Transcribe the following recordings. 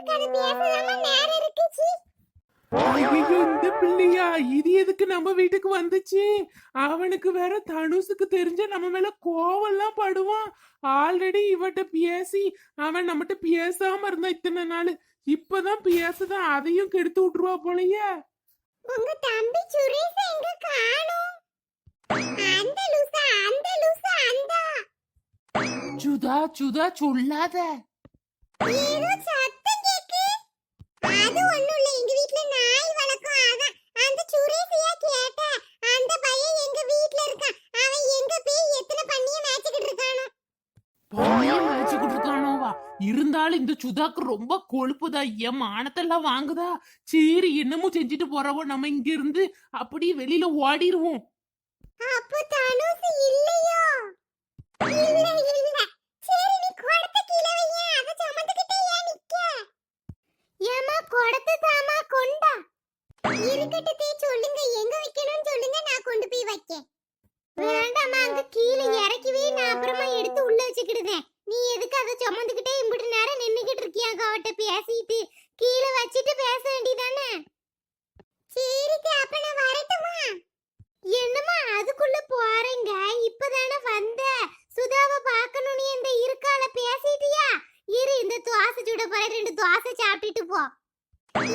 எனக்கு அது பேசலாமா நேரம் இருக்குச்சு. ஐயோ இந்த பிள்ளையா இது எதுக்கு நம்ம வீட்டுக்கு வந்துச்சு? அவனுக்கு வேற தனுஷுக்கு தெரிஞ்ச நம்ம மேல கோவம்லாம் படுவான். ஆல்ரெடி இவட்ட பேசி அவன் நம்மகிட்ட பேசாம இருந்தா இத்தனை நாள். இப்பதான் பேசுதான், அதையும் கெடுத்து விட்டுருவா போலயே. உங்க தம்பி சுரேஷ் எங்க காணோம்? அந்த லூசா அந்த சுதா சுதா சொல்லாத. ஏதோ சத்தம் கேக்கு. அது ஒண்ணும் இல்ல, எங்க வீட்ல நாய் வளர்க்கும். அதான் அந்த சுரேஷையா கேட்ட. அந்த பையன் எங்க வீட்ல இருக்கான். அவன் எங்க போய் எத்தனை பண்ணிய மேய்ச்சிட்டு இருக்கானோ. பொண்ணையும் நினைச்சுக்கிட்டு இருக்கானோவா? இருந்தாலும் இந்த சுதாக்கு ரொம்ப கொழுப்புதா. என் மானத்தெல்லாம் வாங்குதா. சரி என்னமோ செஞ்சுட்டு போறவோ, நம்ம இங்க இருந்து அப்படியே வெளியில ஓடிடுவோம். அப்ப தனுஷ் இல்லையோ? இல்ல சரி, நீ குடத்தை கீழே வையே. அத சுமந்துக்கிட்டே ஏன் நிக்க? ஏமா குடத்தை தாமா கொண்டா. இருக்கட்டே, சொல்லுங்க எங்க வைக்கணும்னு சொல்லுங்க, நான் கொண்டு போய் வைக்கேன். வேண்டாமா, அங்க கீழே இறக்கிவே, நான் அப்புறமா எடுத்து உள்ள வச்சுக்கிடுதேன். நீ எதுக்கு அதை சுமந்துக்கிட்டே இம்புட்டு நேரம் நின்னுகிட்டு இருக்கியா? அவட்ட பேசிட்டு கீழே வச்சிட்டு பேச வேண்டியதானே. சரிக்கா, அப்ப நான் வரட்டுமா? என்னம்மா அதுக்குள்ள போறேங்க? இப்பதானே வந்த. சுதாவை பார்க்கணும். நீ இந்த இருக்கால பேசிட்டியா? இரு, இந்த தோசை சுட போற, 2 தோசை சாப்பிட்டுட்டு போ.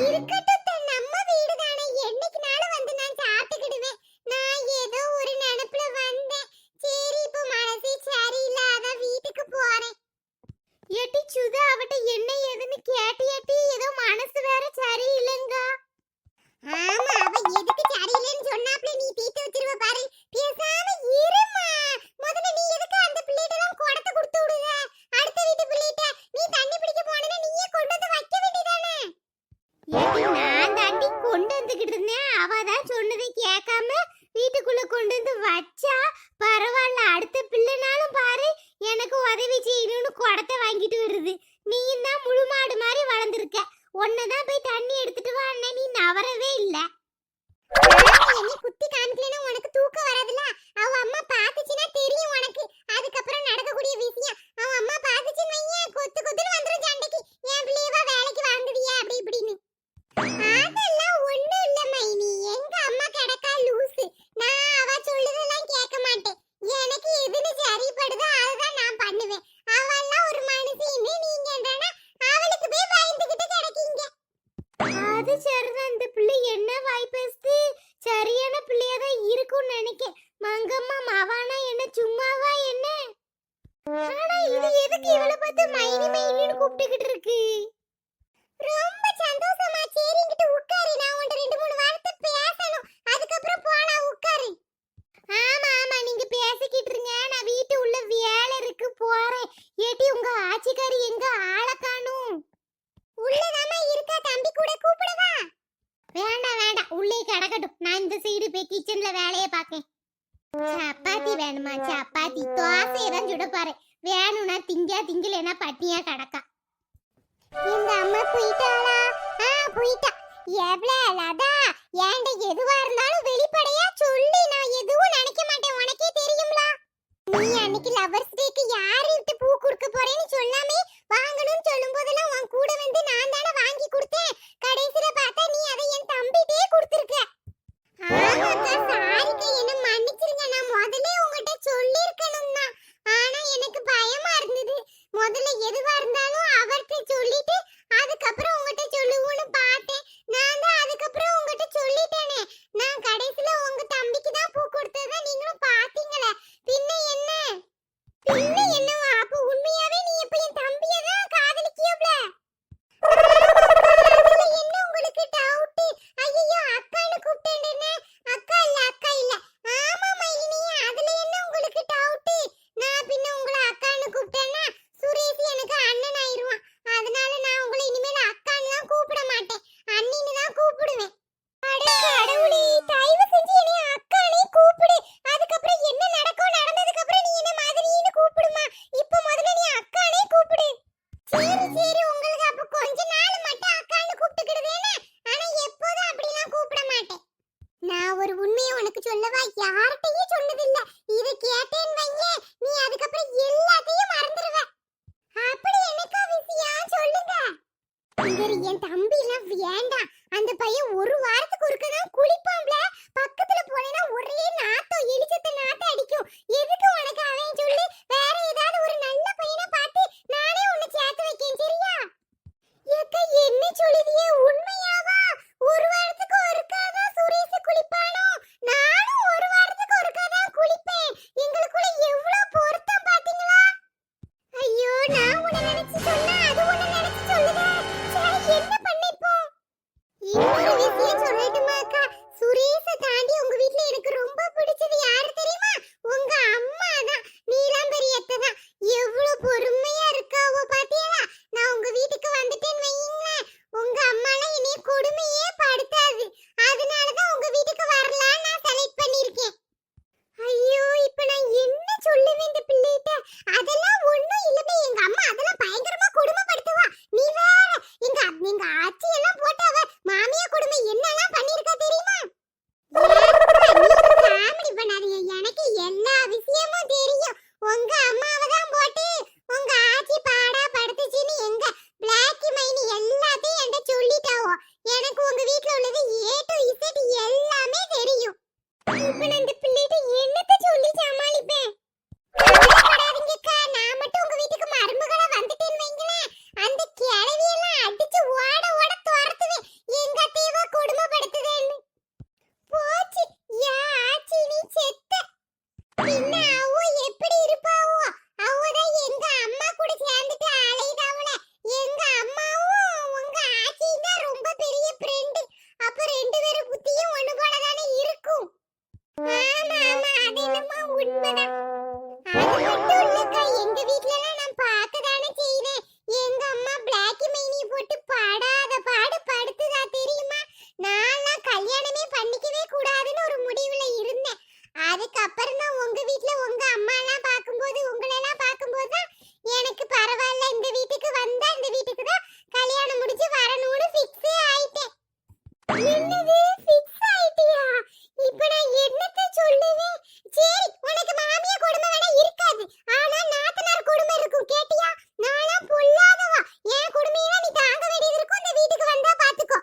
இருக்கட்டும், நம்ம வீடு தானே, என்னைக்குனாலும் வந்து நான் சாப்பிட்டுக்கிடுவேன். நான் ஏதோ ஒரு நினைப்புல வந்தேன். சரி, இப்போ மனசே சரியில்லை, அதான் வீட்டுக்கு போறேன். ஏட்டி சுதா, அவட்ட என்ன ஏதுன்னு கேட்டியாட்டி? ஏதோ மனசு வேற சரியில்லைங்க. ஆமா, அவ எதுக்கு சரியில்லைன்னு சொன்னாப்ல நீ தீட்டு வச்சிருவ பாரு. பேசாம இருமா. முதல்ல நீ எதுக்கு அந்த பிள்ளைட்டலாம் குடத்தை கொடுத்து விடுற? அடுத்த வீட்டு பிள்ளைட்ட நீ தண்ணி பிடிக்க போனேன்னா நீயே கொண்டு வந்து வைக்க வேண்டியதானே. ஏடி, நான் தாண்டி கொண்டு வந்துகிட்டு இருந்தேன். அவ தான் சொன்னதை கேட்காம வீட்டுக்குள்ள கொண்டு வந்து வச்சா. பரவாயில்ல, அடுத்த பிள்ளைனாலும் பாரு எனக்கு உதவி செய்யணும்னு குடத்தை வாங்கிட்டு வருது. நீ தான் முழு மாடு மாதிரி வளர்ந்துருக்க. ஒன்னதான் போய் தண்ணி எடுத்துட்டு வா அண்ணே, நீ நவரவே இல்ல. என்ன குத்தி காமிக்கலனா உனக்கு தூக்கம் வராதுல? அவ அம்மா பாத்துச்சுனா தெரியும் உனக்கு. அதுக்கப்புறம் நடக்கக்கூடிய விஷயம் அவ அம்மா பாத்துச்சுன்னு வையேன், கொத்து கொத்துன்னு வந்துரும் சண்டைக்கு. என் பிள்ளையவா வேலைக்கு வாங்குவியா அப்படி இப்படின்னு. அதெல்லாம் ஒண்ணும் இல்ல மைனி, எங்க அம்மா கிடக்கா லூசு. நான் அவ சொல்லுதெல்லாம் கேட்க மாட்டேன். எனக்கு எதுன்னு சரிப்படுதோ அதுதான் நான் பண்ணுவேன். அவெல்லாம் ஒரு மனுஷின்னு நீங்க என்னன்னா அவளுக்கு போய் பயந்துகிட்டு கிடக்கீங்க. அது சரிதான். இந்த பிள்ளை என்ன வாய் பேசுது? சரியான பிள்ளையா தான் இருக்கும்னு நினைக்கேன். மங்கம்மா மவானா என்ன சும்மாவா என்ன? ஆனா இது எதுக்கு இவளை பார்த்து மைனி மைனின்னு கூப்பிட்டுக்கிட்டு இருக்கு? ரொம்ப சந்தோஷமா. சரி, இங்கிட்டு உட்காரு, நான் உன்கிட்ட 2-3 வார்த்தை பேசணும். அதுக்கப்புறம் போனா உட்காரு. ஆமா ஆமா, நீங்க பேசிக்கிட்டு இருங்க, நான் வீட்டு உள்ள வேலை இருக்கு போறேன். ஏட்டி, உங்க ஆச்சிக்காரி எங்க? ஆளை காணும். உள்ளதாமா இருக்கா, தம்பி கூட கூப்பிடவா? வேண்டாம் வேண்டாம், உள்ளே கிடக்கட்டும். நான் இந்த சைடு போய் கிச்சன்ல வேலையை பார்க்கேன். சப்பாத்தி வேணுமா? சப்பாத்தி தோசை தான் சுட போறேன். வேணும்னா திங்கலைன்னா பட்டினியா கிடக்கா. இந்த அம்மா போயிட்டாளா? போயிட்டா. எவ்வளோ லதா, ஏண்ட எதுவா இருந்தாலும் வெளிப்படையா சொல்லி, நான் எதுவும் நினைக்க மாட்டேன், உனக்கே தெரியும்ல. நீ அன்னைக்கு லவர்ஸ் டேக்கு யாரு விட்டு பூ கொடுக்க போறேன்னு சொல்லாமே வாங்கணும்னு சொல்லும் போதெல்லாம் உன் கூட வந்து நான் தானே வாங்கி கொடுத்தேன். கடைசியில பார்த்தா நீ அதை என் தம்பிட்டே கொடுத்துருக்க. ஆமாக்கா, சாரிக்கா, என்ன மன்னிச்சிருங்க. நான் முதல்ல உங்ககிட்ட சொல்லியிருக்கணும் தான். ஆனா எனக்கு பயமா இருந்தது. முதல்ல எதுவா இருந்தாலும் அவர்கிட்ட சொல்லிட்டு அதுக்கப்புறம் உங்ககிட்ட சொல்லுவோன்னு பார்த்தேன். நான் தான் அதுக்கப்புறம் உங்ககிட்ட சொல்லிட்டேனே. நான் கடைசியில என் தம்பி எல்லாம் வேண்டாம். அந்த பையன் ஒரு வாரத்துக்கு ஒருக்க தான் குளிப்பான்ல. பக்கத்துல போனேனா ஒரே நாத்தம், எலிச்சத்த நாத்தம் அடிக்கும். எதுக்கு உனக்கு அவன் சொல்லு? வேற ஏதாவது ஒரு நல்ல பையனை பார்த்து நானே உன்னை சேர்த்து வைக்கேன், சரியா? ஏக்கா என்ன சொல்லுதியே, உண்மையாவா? ஒரு வாரத்துக்கு ஒருக்கா தான் சுரேஷ் குளிப்பானோ? நானும் ஒரு வாரத்துக்கு ஒருக்கா தான் குளிப்பேன். எங்களுக்குள்ள எவ்வளவு பொருத்தம் பாத்தீங்களா? ஐயோ, நான் உன்னை நினைச்சு சொன்னா அது உன்னை நினைச்சு சொல்லுதே. சரி, என்ன பண்ண இப்போ? இன்னொரு விஷயம் சொல்லட்டுமா அக்கா? சுரேஷ தாண்டி உங்க வீட்ல எனக்கு ரொம்ப பிடிச்சது யாரு தெரியுமா? உங்க அம்மா தான், நீலாம்பரி அத்தை தான். எவ்வளவு பொறுமையா இருக்காவோ பாத்தீங்களா? நான் உங்க வீட்டுக்கு வந்துட்டேன்னு வையுங்களேன், உங்க அம்மாலாம் என்னைய கொடுமையே படுத்தாது. அதனாலதான் உங்க வீட்டுக்கு வரலான்னு நான் செலக்ட் பண்ணிருக்கேன். ஐயோ, இப்ப நான் என்ன சொல்லுவேன் இந்த பிள்ளைகிட்ட? அதெல்லாம் ஒண்ணும் இல்லவே, எங்க அம்மா அதெல்லாம் பயங்கரமா கொடுமைப்படுத்துவா. நீ வேற எங்க ஆச்சி எல்லாம் போட்டு அவ மாமியா கொடுமை என்னெல்லாம் பண்ணிருக்கா தெரியுமா? காமெடி பண்ணாதீங்க, எனக்கு எல்லா விஷயமும் தெரியும். உங்க அம்மாவை தான் போட்டு உங்க ஆச்சி பாடா படுத்துச்சுன்னு எங்க பிளாக்கி மைனி எல்லாத்தையும் என்கிட்ட சொல்லிட்டாவோ. எனக்கு உங்க வீட்ல உள்ளது A to Z எல்லாமே தெரியும். இப்ப நான் இந்த பிள்ளைகிட்ட என்னத்த சொல்லி சமாளிப்பேன்? கவலைப்படாதீங்கக்கா, நான் மட்டும் உங்க வீட்டுக்கு மருமகளா வந்துட்டேன்னு வைங்களேன், அந்த கிழவியெல்லாம் அடிச்சு ஓட ஓட துரத்துவேன். எங்க அத்தையவா கொடுமைப்படுத்துதேன்னு. போச்சு, யா ஆச்சி நீ செத்த. பின்ன அவ எப்படி இருப்பாவோ? அவதான் எங்க அம்மா கூட சேர்ந்துட்டு அலையுதாவல. எங்க அம்மாவும் உங்க ஆச்சியும் தான் ரொம்ப பெரிய ஃப்ரெண்டு. அப்ப ரெண்டு பேரும் புத்தியும் ஒண்ணு போலதானே இருக்கும். ஆமா ஆமா, அது என்னமோ உண்மைதான். அது மட்டும் இல்லக்கா, எங்க வீட்லலாம் நான் பார்க்கதானே செய்றேன். எங்க அம்மா பிளாக்கி மைனியை போட்டு படாத பாடு படுத்துதா தெரியுமா? நான்லாம் கல்யாணமே பண்ணிக்கவே கூடாதுன்னு ஒரு முடிவுல இருந்தேன். அதுக்கப்புறம் தான் உங்க வீட்ல உங்க அம்மா எல்லாம் பார்க்கும்போது, உங்களெல்லாம் பார்க்கும்போது தான் எனக்கு பரவாயில்ல, இந்த வீட்டுக்கு வந்தா இந்த வீட்டுக்கு தான் கல்யாணம் முடிச்சு வரணும்னு ஃபிக்ஸே ஆயிட்டேன். என்னது, ஃபிக்ஸ் ஆயிட்டியா? இப்ப நான் என்னத்த சொல்லுவேன்? சரி, உனக்கு மாமியா கொடுமை வேணா இருக்காது, ஆனா நாத்தனார் கொடுமை இருக்கும், கேட்டியா? நானா பொல்லாதவா, என் கொடுமையெல்லாம் நீ தாங்க வேண்டியது இருக்கும். இந்த வீட்டுக்கு வந்தா பாத்துக்கோ.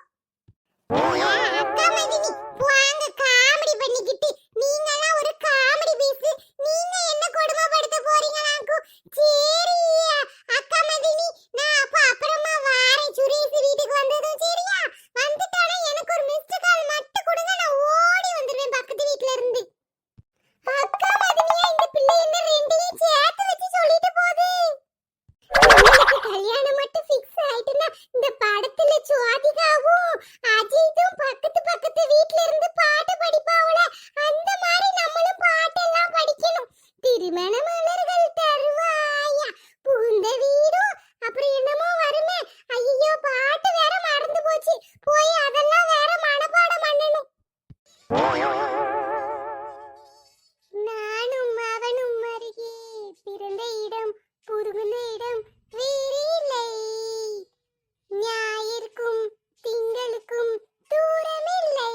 ஏன் அக்கா மதினி, போங்க காமெடி பண்ணிக்கிட்டு. நீங்கெல்லாம் ஒரு காமெடி பீஸ். நீங்க என்ன கொடுமைப்படுத்த போறீங்களாக்கும்? சரி அக்கா மதினி, நான் அப்ப அப்புறமா வாரேன். சுரேஷ் வீட்டுக்கு வந்ததும் சரியா? வந்துட்டானா எனக்கு ஒரு மிஸ்டு கால் மட்டும் கொடுங்க, நான் ஓடி வந்துடுவேன் பக்கத்து வீட்ல இருந்து. அக்கா மதினியா, இந்த பிள்ளை என்ன ரெண்டையும் சேர்த்து வச்சு சொல்லிட்டு போகுது? உங்களுக்கு கல்யாணம் மட்டும் ஃபிக்ஸ் ஆயிட்டுனா இந்த படத்துல சுவாதிகாவும் அஜித்தும் பக்கத்து வீட்ல இருந்து பாட்டு படிப்பாவுல, அந்த மாதிரி நம்மளும் பாட்டெல்லாம் படிக்கணும். திருமண மலர்கள் தருவாயா, பூந்த வீடும், அப்புறம் என்னமோ வருமே. ஐயோ, பாட்டு வேற மறந்து போச்சு. போய் அதெல்லாம் வேற மனப்பாடம் பண்ணணும். நானும் அவனும் அருகே பிறந்த இடம், புருகுன இடம் வேறில்லை. ஞாயிற்கும் திங்களுக்கும் தூரமில்லை.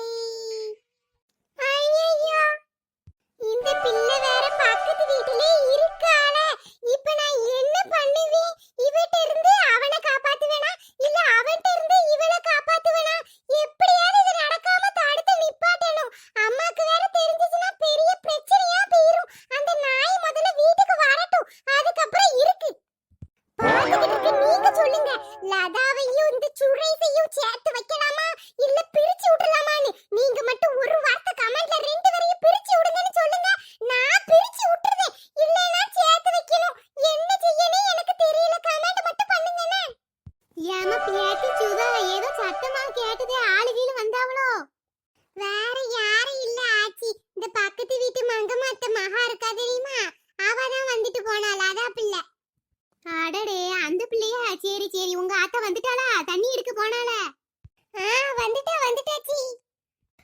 ஐயையோ, இந்த பிள்ளை வேற பக்கத்து வீட்டிலே இருக்காளே. இப்ப நான் என்ன பண்ணுவேன்? இவட்ட இருந்து அவனை காப்பாத்துவேனா, இல்ல அவன்ட்ட இருந்து இவளை காப்பாத்துவேனா? எப்படியாவது இது நடக்காம தடுத்து நிப்பாட்டணும். அம்மாக்கு வேற தெரிஞ்சிச்சுன்னா பெரிய பிரச்சனையா போயிரும். அந்த நாய் முதல்ல வீட்டுக்கு வரட்டும், அதுக்கப்புறம் இருக்கு. பாத்துக்கிட்டு நீங்க சொல்லுங்க, லதாவையும் இந்த சுரேஷையும் சேர்த்து வைக்கலாமா இல்ல பிரிச்சு விடலாமான்னு? நீங்க மட்டும் ஒரு வார்த்தை கமெண்ட்ல ரெண்டு பேரையும் பிரிச்சு விடுங்கன்னு சொல்லுங்க. நான் பிரிச்சு விட்டுறேன், இல்லனா சேர்த்து வைக்கணும். என்ன செய்யணும் எனக்கு தெரியல, கமெண்ட் மட்டும் பண்ணுங்கண்ணே. ஏமா பேட்டி சுதா ஏதோ சத்தமா கேட்டதே, ஆளுகீழ வந்தாவளோ? வேற யாரும் இல்ல ஆச்சி, இந்த பக்கத்து வீட்டு மங்கம்மாத்த மகா இருக்கா தெரியுமா? அவ தான் வந்துட்டு போனாள், அதா பிள்ளை. அடடே, அந்த பிள்ளையா? சரி சரி, உங்க ஆத்தா வந்துட்டாளா? தண்ணி எடுக்க போனால? வந்துட்டாச்சி.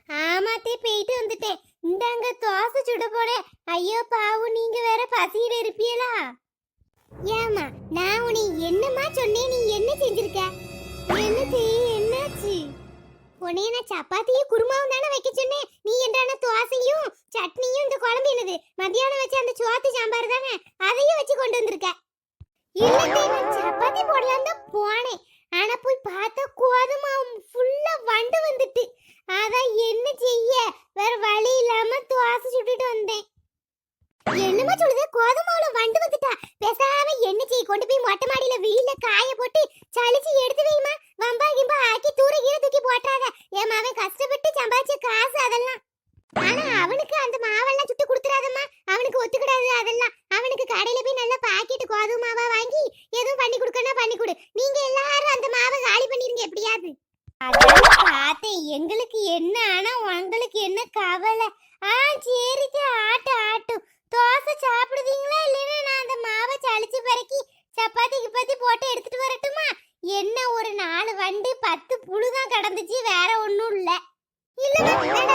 ஆமாத்தே, போயிட்டு வந்துட்டேன். இந்தாங்க தோசை சுட போறேன். ஐயோ பாவு, நீங்க வேற பசியில இருப்பீங்களா? ஏமா, நான் உன்னை என்னமா சொன்னேன், நீ என்ன செஞ்சிருக்க? என்னாச்சு? உன்னைய நான் சப்பாத்தியும் குருமாவும் தானே வைக்க சொன்னேன். நீ என்றான தோசையும் சட்னியும் இந்த குழம்பு என்னது மத்தியானம் வச்ச அந்த சோத்து சாம்பார் தானே, அதையும் வச்சு கொண்டு வந்திருக்க. இல்ல, நான் சப்பாத்தி போடலாம் தான் போனேன். ஆனா போய் பார்த்தா கோதுமை ஃபுல்லா வண்டு வந்துட்டு. அதான் என்ன செய்ய, வேற வழி இல்லாம தோசை சுட்டுட்டு வந்தேன். என்னமா சொல்லுது, கோதுமாவுல வண்டு வந்துட்டா? பேசாம என்ன செய்ய, கொண்டு போய் மொட்டை மாடியில வெயில காய போட்டு சலிச்சு எடுத்து வைமா. வம்பா கிம்பா ஆக்கி தூர கீழ தூக்கி போட்டாத. என் அவன் கஷ்டப்பட்டு சம்பாதிச்ச காசு அதெல்லாம். ஆனா அவனுக்கு அந்த மாவெல்லாம் சுட்டு கொடுத்துறாதம்மா, அவனுக்கு ஒத்துக்கிடாது அதெல்லாம். அவனுக்கு கடையில போய் நல்ல பாக்கெட் கோதுமை மாவா வாங்கி எதுவும் பண்ணி கொடுக்கணும் பண்ணி கொடு. நீங்க எல்லாரும் அந்த மாவை காலி பண்ணிருங்க எப்படியாவது. அதான் பார்த்தேன், எங்களுக்கு என்ன ஆனா உங்களுக்கு என்ன கவலை. சரிக்கு ஆட்டும் தோசை சாப்பிடுவீங்களா, இல்லைன்னா நான் அந்த மாவை சளிச்சு பறக்கி சப்பாத்தி கிப்பாத்தி போட்டு எடுத்துட்டு வரட்டுமா? என்ன ஒரு 4 வண்டு 10 புழுதான் கடந்துச்சு, வேற ஒண்ணும் இல்ல. இல்ல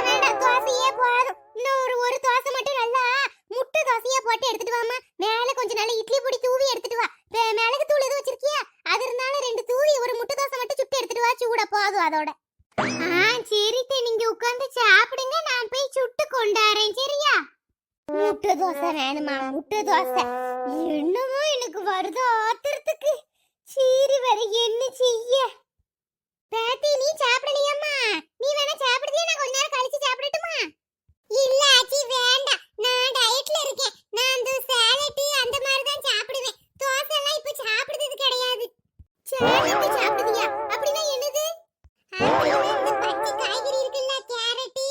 வேண்டாம் தோசையே போதும். இன்னும் ஒரு தோசை மட்டும் நல்லா முட்டை தோசையா போட்டு எடுத்துட்டு வாமா. மேல கொஞ்சம் நல்ல இட்லி பொடி தூவி எடுத்துட்டு வா. மிளகு தூள் எதுவும் வச்சிருக்கியா? அது இருந்தாலும் 2 தூவி ஒரு முட்டை தோசை மட்டும் சுட்டு எடுத்துட்டு வா, சூட போதும் அதோட. சரித்தே, நீங்க உட்கார்ந்து சாப்பிடுங்க, நான் போய் சுட்டு கொண்டாறேன் சரியா? முட்டை தோசை வேணுமா? முட்டை தோசை என்னமோ எனக்கு வருது ஆத்திரத்துக்கு. சீரி வர என்ன செய்ய? பேத்தி நீ சாப்பிடலையாம்மா? நீ வேணா சாப்பிடுறியா? நான் கொஞ்ச நேரம் கழிச்சு சாப்பிடட்டுமா? இல்ல ஆச்சி வேண்டாம், நான் டயட்ல இருக்கேன். நான் அந்த சாலட் அந்த மாதிரி தான் சாப்பிடுவேன். தோசை எல்லாம் இப்ப சாப்பிடுறது கிடையாது. சாலட் சாப்பிடுறியா? அப்படினா என்னது? இந்த பச்சை காய்கறி இருக்குல்ல, கேரட்,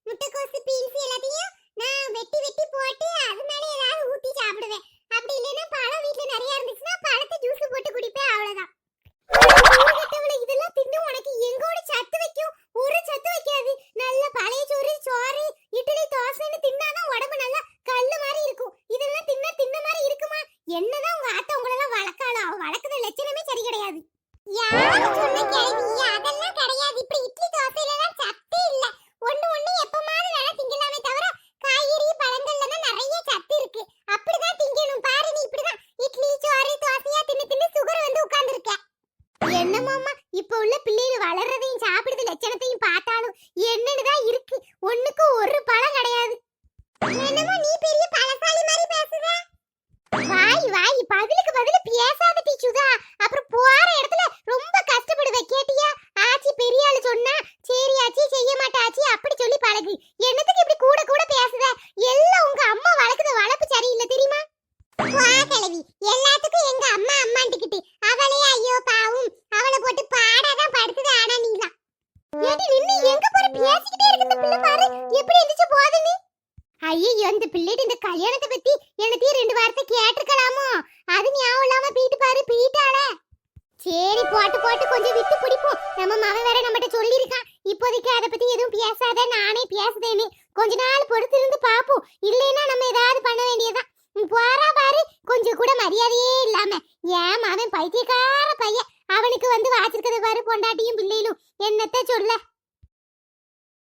முட்டைக்கோஸ், பீன்ஸ் எல்லாத்தையும் நான் வெட்டி போட்டு அது மேல ஏதாவது ஊத்தி சாப்பிடுவேன். அப்படி இல்லைன்னா பழம் வீட்ல நிறைய இருந்துச்சுன்னா பழத்தை ஜூஸ் போட்டு குடிப்பேன், அவ்வளவுதான். இதெல்லாம் தின்னு உனக்கு எங்கோட சத்து வைக்கும்? ஒரு சத்து வைக்காது. நல்ல பழைய சோறு இட்லி தோசைன்னு தின்னாதான் உடம்பு நல்லா கல்லு மாதிரி இருக்கும். இதெல்லாம் தின்ன மாதிரி இருக்குமா? என்னதான் உங்க ஆத்தா உங்களெல்லாம் வளர்க்காளோ, அவ வளர்க்குற லட்சணமே சரி கிடையாது. யாரு சொன்ன கேள்வி? அதெல்லாம் கிடையாது. இப்படி இட்லி தோசையில எல்லாம் சத்தே இல்ல. ஒண்ணு எப்பமாவது வேணா திங்கலாமே தவிர காய்கறி பழங்கள்ல தான் நிறைய சத்து இருக்கு. அப்படிதான் திங்கணும். பாரு, நீ இப்படிதான் இட்லி சோறு தோசையா தின்னு சுகர் வந்து உட்கார்ந்துருக்க. என்னமாமா, இப்ப உள்ள பிள்ளைகள் வளர்றதையும் சாப்பிடுறது லட்சணத்தையும் பார்த்தாலும் என்னன்னுதான் இருக்கு. ஒண்ணுக்கு ஒரு பழம் கிடையாது. என்னமோ நீ பெரிய பழசாலி மாதிரி பேசுற. வாய் பதிலுக்கு பதில் பேசாத டீச்சுதா. அப்புறம் போற இடத்துல ரொம்ப கஷ்டப்படுவ, கேட்டியா? ஆச்சி பெரிய ஆளு சொன்னா சரி ஆச்சி செய்ய மாட்டாச்சி அப்படி சொல்லி பழகு. என்னத்துக்கு இப்படி கூட பேசுத? எல்லாம் உங்க அம்மா வளர்க்குற வளர்ப்பு சரியில்லை தெரியுமா? கிழவி எல்லாத்துக்கும் எங்க அம்மா அம்மாண்டிக்கிட்டு அவளே ஐயோ பாவும் அவளை போட்டு பாடாதான் படுத்துது. ஆனா நீலாம் ஏடி நின்னு எங்க போற? பேசிக்கிட்டே இருக்கு இந்த பிள்ளை, பாரு எப்படி எந்திச்சு போகுதுன்னு. ஐயோ, இந்த பிள்ளைட்டு இந்த கல்யாணத்தை பத்தி என்னத்தையும் 2 வார்த்தை கேட்டிருக்கலாமோ? அது ஞாபகம் இல்லாம பீட்டு பாரு பீட்டாள. சரி போட்டு கொஞ்சம் விட்டு பிடிப்போம். நம்ம மகன் வேற நம்மகிட்ட சொல்லியிருக்கான், இப்போதைக்கு அதை பத்தி எதுவும் பேசாத, நானே பேசுதேன்னு. கொஞ்ச நாள் பொறுத்து இருந்து பாப்போம். இல்லைன்னா நம்ம ஏதாவது பண்ண வேண்டியதான். போறா பாரு, கொஞ்சம் கூட மரியாதையே இல்லாம. ஏன் அவன் பைத்தியக்கார பையன், அவனுக்கு வந்து வாச்சிருக்கத பாரு பொண்டாட்டியும் பிள்ளைகளும். என்னத்த சொல்ல?